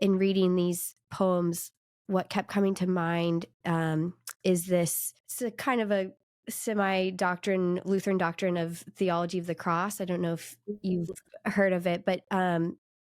in reading these poems, what kept coming to mind is this kind of a semi-doctrine, Lutheran doctrine of theology of the cross. I don't know if you've heard of it, but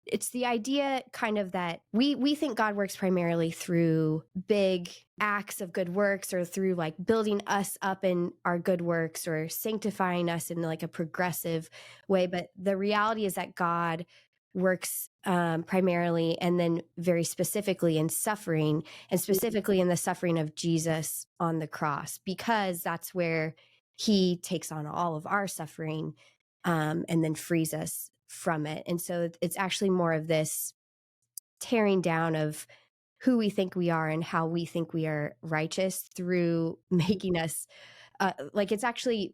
it's the idea kind of that we think God works primarily through big acts of good works, or through like building us up in our good works, or sanctifying us in like a progressive way. But the reality is that God works primarily and then very specifically in suffering, and specifically in the suffering of Jesus on the cross, because that's where he takes on all of our suffering and then frees us from it. And so it's actually more of this tearing down of who we think we are and how we think we are righteous through making us like, it's actually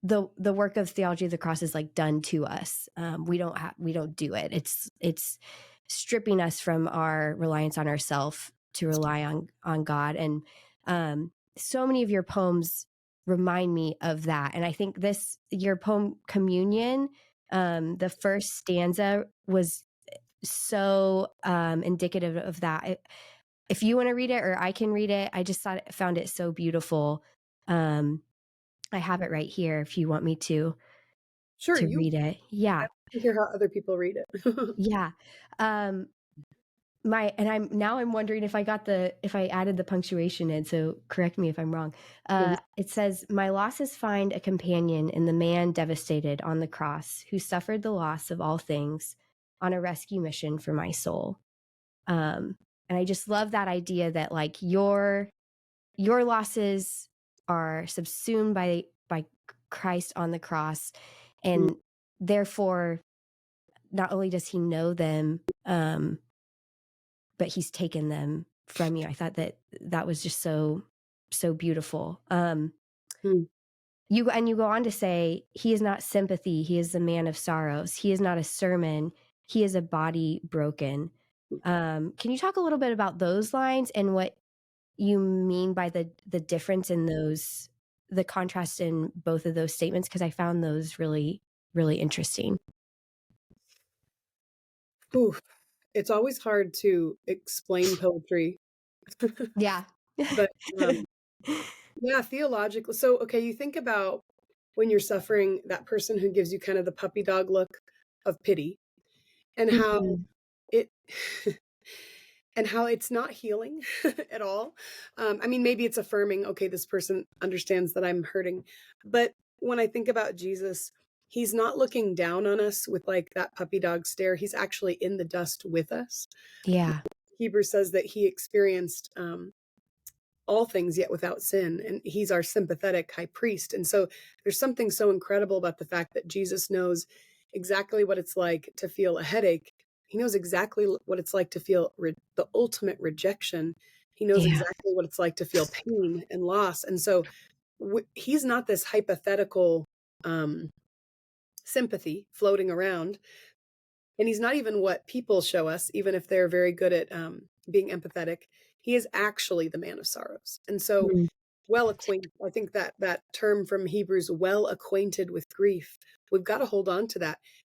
the work of theology of the cross is like done to us. We don't do it. It's stripping us from our reliance on ourselves to rely on God. And so many of your poems remind me of that. And I think your poem Communion, the first stanza was so indicative of that. If you want to read it, or I can read it, I just found it so beautiful. I have it right here if you want me to read it. Yeah. To hear how other people read it. Yeah. I'm wondering if I added the punctuation in, so correct me if I'm wrong. It says, "My losses find a companion in the man devastated on the cross, who suffered the loss of all things on a rescue mission for my soul." And I just love that idea that like your losses are subsumed by Christ on the cross, and therefore not only does he know them, but he's taken them from you. I thought that was just so beautiful. You go on to say, "He is not sympathy, he is a man of sorrows. He is not a sermon, he is a body broken." Can you talk a little bit about those lines and what you mean by the difference in those, the contrast in both of those statements? Because I found those really, really interesting. Oof. It's always hard to explain poetry. Yeah. But yeah, theologically. So, okay, you think about when you're suffering, that person who gives you kind of the puppy dog look of pity, and how Mhm. it and how it's not healing at all. I mean, maybe it's affirming, okay, this person understands that I'm hurting. But when I think about Jesus, he's not looking down on us with like that puppy dog stare. He's actually in the dust with us. Yeah. Hebrews says that he experienced all things yet without sin, and he's our sympathetic high priest. And so there's something so incredible about the fact that Jesus knows exactly what it's like to feel a headache. He knows exactly what it's like to feel the ultimate rejection. He knows Yeah. exactly what it's like to feel pain and loss. And so he's not this hypothetical sympathy floating around. And he's not even what people show us, even if they're very good at being empathetic. He is actually the man of sorrows. And so Mm. well acquainted, I think that term from Hebrews, well acquainted with grief, we've got to hold on to that.